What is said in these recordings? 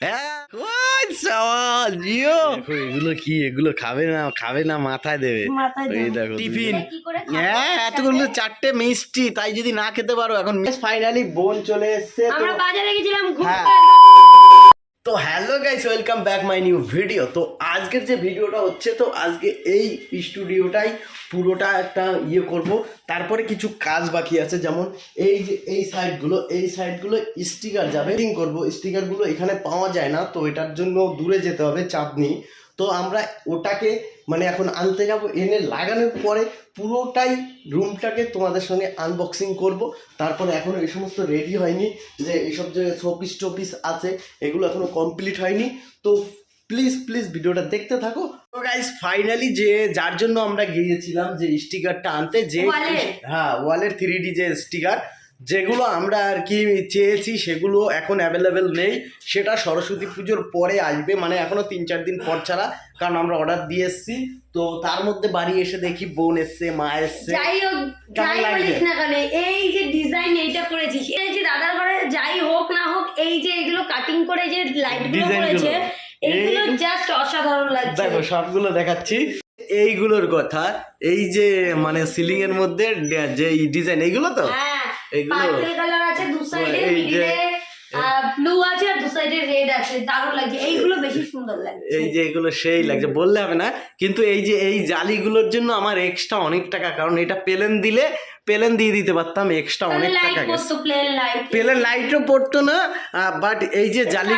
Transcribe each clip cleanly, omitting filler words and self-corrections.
হ্যাঁ কই সওয়াল জিও দেখো এগুলো কি, এগুলো খাবে না মাথায় দেবে। এই দেখো টিফিন, হ্যাঁ এতগুলো 4টে মিষ্টি, তাই যদি না খেতে পারো এখন ফাইনালি বোন চলে এসেছে। আমরা বাজারে গেছিলাম হ্যাঁ তো hello guys, welcome back my new video. তো আজকের যে ভিডিওটা হচ্ছে, তো আজকে এই স্টুডিওটাই পুরোটা একটা করব, তারপরে কিছু কাজ বাকি আছে, যেমন এই যে এই সাইডগুলো স্টিকার যাবে, করব। স্টিকারগুলো এখানে পাওয়া যায় না, তো এটার জন্য দূরে যেতে হবে চাঁদনি। তো আমরা ওটাকে মানে এখন আনতে যাব, এনে লাগানোর পরে পুরোটাই রুমটাকে তোমাদের সঙ্গে আনবক্সিং করব। তারপরে এখনও এই সমস্ত রেডি হয়নি, যে এইসব যে শোপিস টোপিস আছে এগুলো এখনও কমপ্লিট হয়নি। তো প্লিজ ভিডিওটা দেখতে থাকো। তো গাইস ফাইনালি যে যার জন্য আমরা গিয়েছিলাম যে স্টিকারটা আনতে, যে হ্যাঁ ওয়ালের 3D যে স্টিকার যেগুলো আমরা আর কি চেয়েছি সেগুলো এখন অ্যাভেলেবেল নেই, সেটা সরস্বতী পুজোর পরে আসবে, মানে এখনও 3-4 দিন পর ছাড়া, কারণ আমরা অর্ডার দিয়ে এসেছি। তো তার মধ্যে বাড়ি এসে দেখি বোন এসছে, মা এসছে। যাই হোক, যাই বলিস না কেন, এই যে ডিজাইন এইটা করেছিস, এই যে দাদার ঘরে যাই হোক না হোক, এই যে এগুলো কাটিং করে যে লাইটগুলো করেছে, এইগুলো জাস্ট অসাধারণ লাগছে। দেখো সবগুলো দেখাচ্ছি। এইগুলোর কথা, এই যে মানে সিলিং এর মধ্যে যে ডিজাইন, এইগুলো তো এইগুলো পার্পল কালার আছে দু সাইডে, মিডলে ব্লু আছে আর দু সাইডে রেড আছে, দারুণ লাগছে। এইগুলো বেশি সুন্দর লাগছে, এই যে এগুলো সেই লাগছে, বললে হবে না। কিন্তু এই যে এই জালিগুলোর জন্য আমার এক্সট্রা অনেক টাকা, কারণ এটা প্লেন দিয়ে দিতে পারতাম, এক্সট্রা অনেক টাকা গেছে। প্লেন লাইটও পড়তো না, বাট এই যে জালি,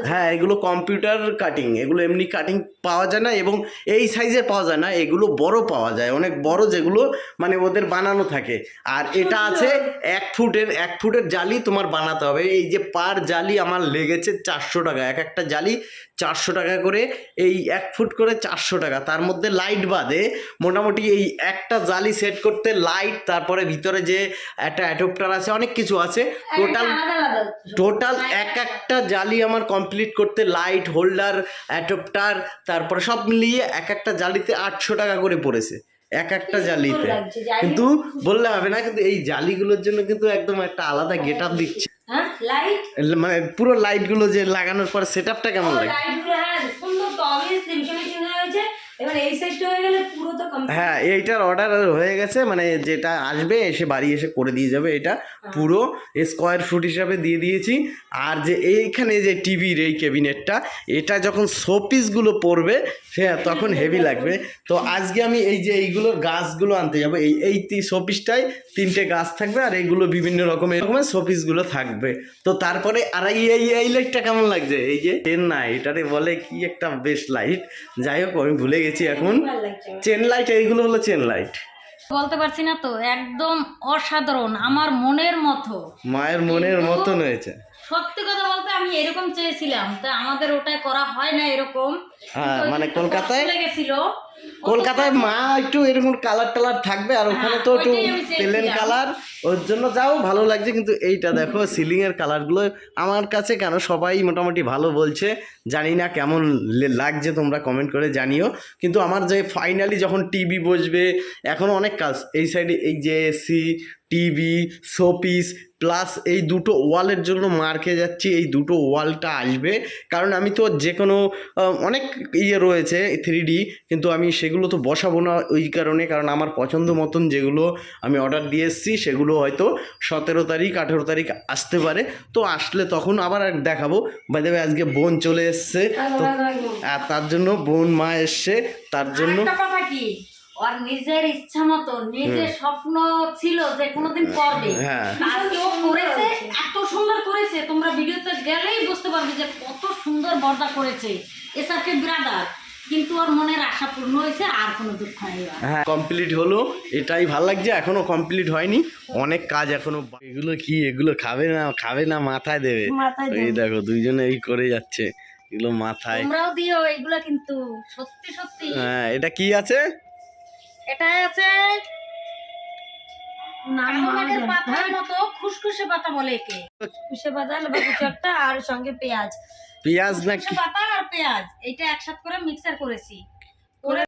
হ্যাঁ এগুলো কম্পিউটার কাটিং, এগুলো এমনি কাটিং পাওয়া যায় না, এবং এই সাইজের পাওয়া যায় না, এগুলো বড় পাওয়া যায়, অনেক বড়, যেগুলো মানে ওদের বানানো থাকে। আর এটা আছে 1 ফুটের জালি তোমার বানাতে হবে। এই যে পার জালি আমার লেগেছে 400 টাকা, একটা জালি 400 টাকা করে, এই 1 ফুট করে 400 টাকা। তার মধ্যে লাইট বাদে মোটামুটি এই একটা জালি সেট করতে লাইট, তারপরে ভিতরে যে একটা অ্যাডাপ্টার আছে, অনেক কিছু আছে, টোটাল একটা জালি আমার কমপ্লিট করতে লাইট, হোল্ডার, অ্যাডাপ্টার, তারপরে সব মিলিয়ে একটা জালিতে 800 টাকা করে পড়েছে, একটা জালিতে। কিন্তু বললে হবে না, কিন্তু এই জালিগুলোর জন্য কিন্তু একদম একটা আলাদা গেট আপ দিচ্ছে, মানে পুরো লাইট গুলো যে লাগানোর পর সেটআপটা কেমন লাগে। হ্যাঁ এইটার অর্ডার হয়ে গেছে, মানে যেটা আসবে এসে বাড়ি এসে করে দিয়ে যাবে, এটা পুরো স্কোয়ার ফুট হিসাবে দিয়ে দিয়েছি। আর যে এইখানে যে টিভির এই ক্যাবিনেটটা, এটা যখন শোপিসগুলো পড়বে হ্যাঁ তখন হেভি লাগবে। তো আজকে আমি এই যে এইগুলোর গাছগুলো আনতে যাবো, এই শোপিসটায় 3টে গাছ থাকবে, আর এইগুলো বিভিন্ন রকমের শোপিসগুলো থাকবে। তো তারপরে আর এই লাইটটা কেমন লাগছে, এই যে চেন লাইট, এটারে বলে কি একটা বেস্ট লাইট, যাই হোক আমি ভুলে গেছি এখন। চেন লাইট, এইগুলো হলো চেন লাইট, বলতে পারছি না তো, একদম অসাধারণ, আমার মনের মতো, মায়ের মনের মতন হয়েছে। সত্যি কথা বলতে আমি এরকম চেয়েছিলাম, তা আমাদের ওটাই করা হয় না এরকম। হ্যাঁ মানে কলকাতায় মা একটু এরকম কালার টালার থাকবে, আর ওখানে তো একটু প্লেন কালার, ওর জন্য যাও ভালো লাগছে। কিন্তু এইটা দেখো সিলিং এর কালারগুলো আমার কাছে কেন সবাই মোটামুটি ভালো বলছে, জানি না কেমন লাগছে, তোমরা কমেন্ট করে জানিও। কিন্তু আমার যে ফাইনালি যখন টিভি বসবে, এখনও অনেক কাজ, এই সাইডে এই যে এসি, টিভি, শোপিস, প্লাস এই দুটো ওয়ালের জন্য মার্কে যাচ্ছি, এই দুটো ওয়ালটা আসবে, কারণ আমি তো যে কোনো অনেক রয়েছে 3D, কিন্তু আমি সেগুলো তো বসাবো না ওই কারণে, কারণ আমার পছন্দ মতন যেগুলো আমি অর্ডার দিয়ে এসেছি সেগুলো হয়তো 17 তারিখ 18 তারিখ আসতে পারে। তো আসলে তখন আবার দেখাবো। বাইদেবে আজকে বোন চলে এসছে, তো তার জন্য বোন মা এসছে, তার জন্য আর নিজের ইচ্ছা মতো, নিজের স্বপ্ন ছিল যে কোনোদিন করবে, আজকেও করেছে, এত সুন্দর করেছে, তোমরা ভিডিওতে গেলেই বুঝতে পারবে যে কত সুন্দর বর্দা করেছে এসআরকে ব্রাদার। কিন্তু ওর মনের আশা পূর্ণ হয়েছে, আর কোনো দুঃখ নেই। হ্যাঁ কমপ্লিট হলো, এটাই ভালো লাগছে। এখনো কমপ্লিট হয়নি, অনেক কাজ এখনো। এগুলো কি, এগুলো খাবে না মাথায় দেবে। এই দেখো দুইজনে এই করে যাচ্ছে, এগুলো মাথায় তোমরাও দিও এগুলো, কিন্তু সত্যি সত্যি। হ্যাঁ এটা কি আছে, এটা আছে পাতার মতো, খুশখুশে পাতা বলে একে, খুশে পাতা বা কিছু একটা, আর সঙ্গে পেঁয়াজ নাকি পাতা আর পেঁয়াজ, এটা একসাথে করে মিক্সার করেছি।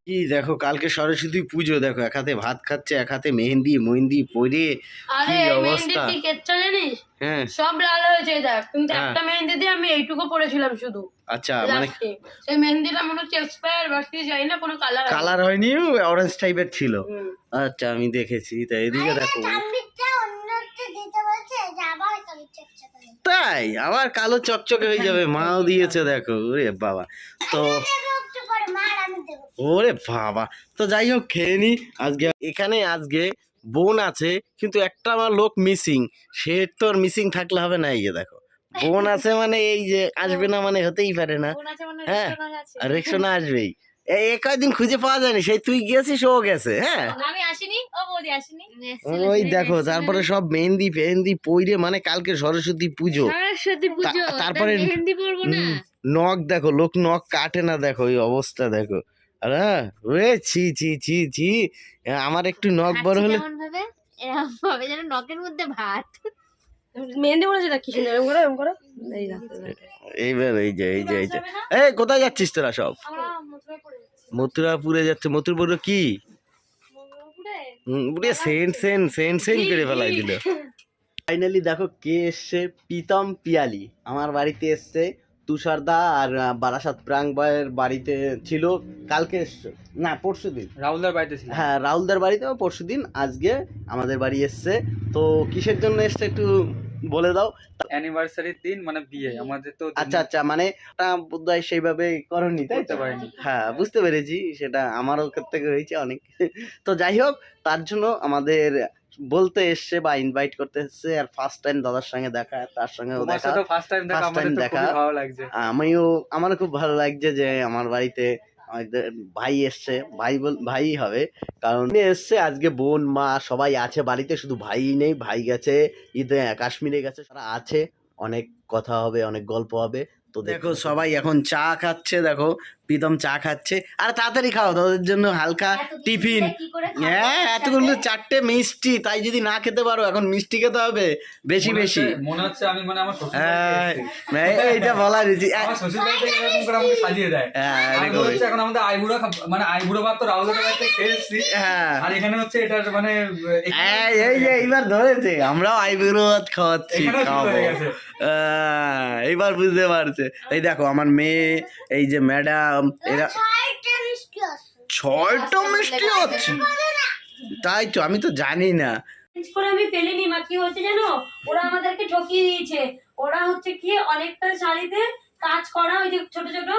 কি দেখো কালকে সরস্বতী পুজো, দেখো এক হাতে ভাত খাচ্ছে এক হাতে মেহেন্দি পরে কি অবস্থা। জানিস হ্যাঁ সব লাল হয়েছে দেখ, কিন্তু একটা মেহেন্দি দিয়ে আমি এইটুকু পরেছিলাম শুধু। আচ্ছা মানে সেই মেহেন্দিটা মনে হচ্ছে এক্সপায়ার বাকি যাই না, কোনো কালার হয়নি, অরেঞ্জ টাইপের ছিল। আচ্ছা আমি দেখেছি। তাই এদিকে দেখো তাই আবার কালো চকচকে হয়ে যাবে, মাও দিয়েছে দেখো। ওরে বাবা, তো ওরে বাবা, তো যাই হোক খেয়ে নি। আজকে এখানে আজকে বোন আছে কিন্তু একটা আমার লোক মিসিং, সে তো মিসিং থাকলে হবে না। এই যে দেখো বোন আছে মানে এই যে আসবে না মানে হতেই পারে না। হ্যাঁ আর রেক্সোনা আসবেই, এই কয়েকদিন খুঁজে পাওয়া যায়নি, সেই তুই গেছিস ও গেছে। হ্যাঁ আমি আসিনি, ও বৌদি আসিনি। ওই দেখো তারপরে সব মেহেন্দি পইরে, মানে কালকে সরস্বতী পুজো, তারপরে নখ দেখো, লোক নখ কাটে না, দেখো এই অবস্থা দেখো। আরে ওরে ছি ছি ছি ছি, আমার একটু নখ বড় হলে যেন নখের মধ্যে ভাত মেহেন্দি বলেছে কি সুন্দর এরকম করে এইবার এই যে এই কোথায় যাচ্ছিস তোরা সব? মথুরাপুরে যাচ্ছে। মথুরাপুরে কি সেন্ট করে ফেলাই দিল। ফাইনালি দেখো কে এসছে, প্রীতম পিয়ালি আমার বাড়িতে এসছে। তুষারদা আর বারাসাত প্রাং বয়ের বাড়িতে ছিল কালকে, না পরশু দিন রাহুলদার বাড়িতে ছিল। হ্যাঁ রাহুলদার বাড়িতে পরশু দিন, আজকে আমাদের বাড়ি এসছে। তো কিসের জন্য এসছে একটু বলে দাও। অ্যানিভার্সারির দিন মানে বিয়ে আমাদের তো। আচ্ছা মানে বোধহয় সেইভাবে করনি, তাই তো? হ্যাঁ বুঝতে পেরেছি, সেটা আমারও থেকে হয়েছে অনেক। তো যাই হোক, তার জন্য আমাদের বলতে এসছে বা ইনভাইট করতে এসছে। আর ফার্স্ট টাইম দাদার সঙ্গে দেখা, তার সঙ্গেও দেখা, ফার্স্ট টাইম দেখা। ভালো লাগছে, আমারও খুব ভালো লাগছে যে আমার বাড়িতে ভাই এসছে। ভাই হবে, কারণ এসছে আজকে বোন মা সবাই আছে বাড়িতে, শুধু ভাই নেই, ভাই গেছে ঈদে কাশ্মীরে গেছে, তারা আছে। অনেক কথা হবে, অনেক গল্প হবে। তো দেখো সবাই এখন চা খাচ্ছে, দেখো প্রীতম চা খাচ্ছে। আর তাড়াতাড়ি খাও, তোদের জন্য হালকা টিফিন। হ্যাঁ এতগুলো 4টে মিষ্টি, তাই যদি না খেতে পারো এখন মিষ্টি খেতে হবে বেশি বেশি। মনে হচ্ছে আমি মানে আমার শ্বশুর এইটা বলা রয়েছে, আমার শ্বশুর বাড়িতে এরকম করে আমাকে সাজিয়ে দেয়। এখন আমাদের আইবুড়ো মানে আইবুড়ো ভাত তো রাহুলের বাড়িতে খেয়েছি। আর এখানে হচ্ছে এটা মানে এই যে এইবার ধরেছে, আমরাও আইবুড়ো ভাত খাওয়াচ্ছি, এইবার বুঝতে পারছে। এই দেখো আমার মেয়ে, এই যে ম্যাডাম, এরা 6টা মিষ্টি হচ্ছে। তাই তো, আমি তো জানি না। করে আমি ফেলিনি মা, কি হচ্ছে জানো, ওরা আমাদেরকে ঠকিয়ে দিয়েছে। ওরা হচ্ছে কি অনেকটা শাড়িতে কাজ করা, ওই যে ছোট ছোট,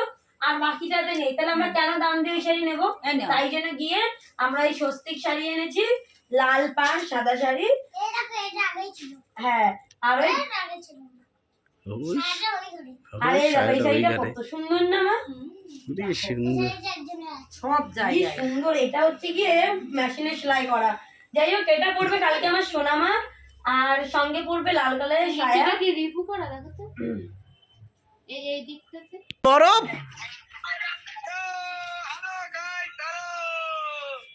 আর বাকিটাতে নেই। তাহলে আমরা কেন দাম দিয়ে ওই শাড়ি নেবো? তাই জন্য গিয়ে আমরা এই স্বস্তিক শাড়ি এনেছি, লাল পাড় সাদা শাড়ি। হ্যাঁ আর ওই শাড়িটা কত সুন্দর না মা, সব জায়গায় সুন্দর। এটা হচ্ছে গিয়ে মেশিনে সেলাই করা। যাই হোক, এটা পড়বে কালকে আমার সোনামা, আর সঙ্গে পড়বে লাল কালারের সায়া। কি রিভু করা দেখো তো, এই দিকটাতে বরফ।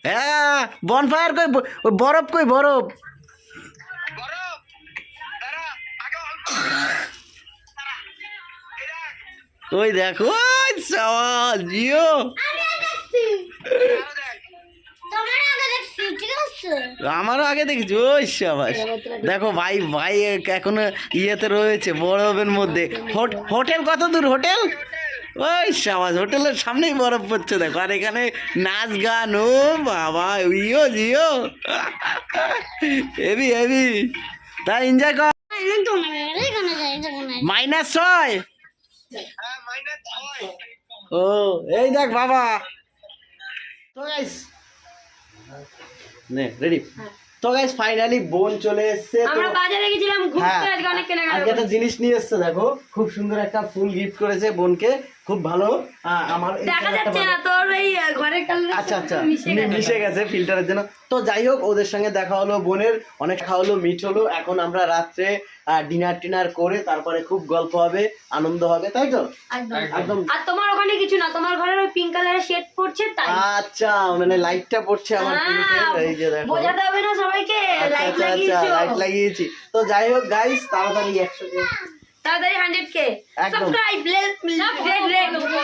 হ্যাঁ বনফায়ার কই, বরফ কই, বরফ ওই দেখো জিও, আমারও আগে দেখেছি। ওই সাবাস, দেখো ভাই এখনো ইয়েতে রয়েছে বরফের মধ্যে। হোটেল কত দূর? হোটেল ওই সাবাস, হোটেলের সামনেই বরফ পড়ছে দেখো। আর এখানে নাচ গান, ও বাবা ইও জিও, হেভি হেভি। তাই এনজয় কর। -6। ও এই দেখ বাবা। তো গাইস নে রেডি। তো গাইস ফাইনালি বোন চলে এসেছে। আমরা বাজারে গেছিলাম ঘুরতে, আজকে অনেক কেনাকাটা। আজকে একটা জিনিস নিয়ে এসেছে দেখো, খুব সুন্দর একটা ফুল গিফট করেছে বোনকে, খুব ভালো। আমার দেখা যাচ্ছে না তোর এই ঘরের কালার। আচ্ছা মিশে গেছে ফিল্টারের জন্য। তো যাই হোক, ওদের সঙ্গে দেখা হলো, বোনের অনেক খাওয়া হলো, মিট হলো। এখন আমরা রাত্রে ডিনার করে তারপরে খুব গল্প হবে, আনন্দ হবে, তাই তো? একদম। আর তোমার ওখানে কিছু না, তোমার ঘরের ওই পিঙ্ক কালারের শেড পড়ছে তাই। আচ্ছা মানে লাইটটা পড়ছে আমার পিঙ্কে, এই যে দেখো বোঝাতে হবে না সবাইকে, লাইট লাগিয়েছি। তো যাই হোক গাইস, তাড়াতাড়ি একসাথে তাড়াতাড়ি 100k একদম। সাবস্ক্রাইব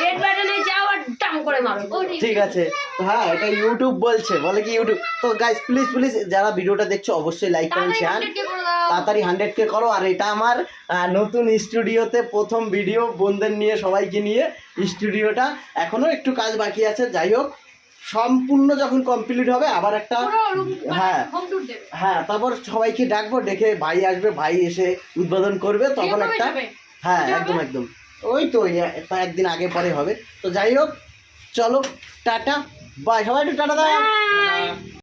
রেড বাটনে যাও আর টাম করে মারো। ঠিক আছে, তো হ্যাঁ এটা ইউটিউব বলছে, বলে কি ইউটিউব। তো গাইস প্লিজ যারা ভিডিওটা দেখছো অবশ্যই লাইক করেন শেয়ার, তাড়াতাড়ি 100k করো। আর এটা আমার নতুন স্টুডিওতে প্রথম ভিডিও, বোনদের নিয়ে সবাইকে নিয়ে স্টুডিওটা এখনো একটু কাজ বাকি আছে। যাই হোক সম্পূর্ণ যখন কমপ্লিট হবে আবার একটা হ্যাঁ তারপর সবাইকে ডাকবো, ডেকে ভাই আসবে, ভাই এসে উদ্বোধন করবে, তখন একটা হ্যাঁ একদম ওই তো একদিন আগে পরে হবে। তো যাই হোক চলো টাটা বাই, সবাই একটু টাটা দাও।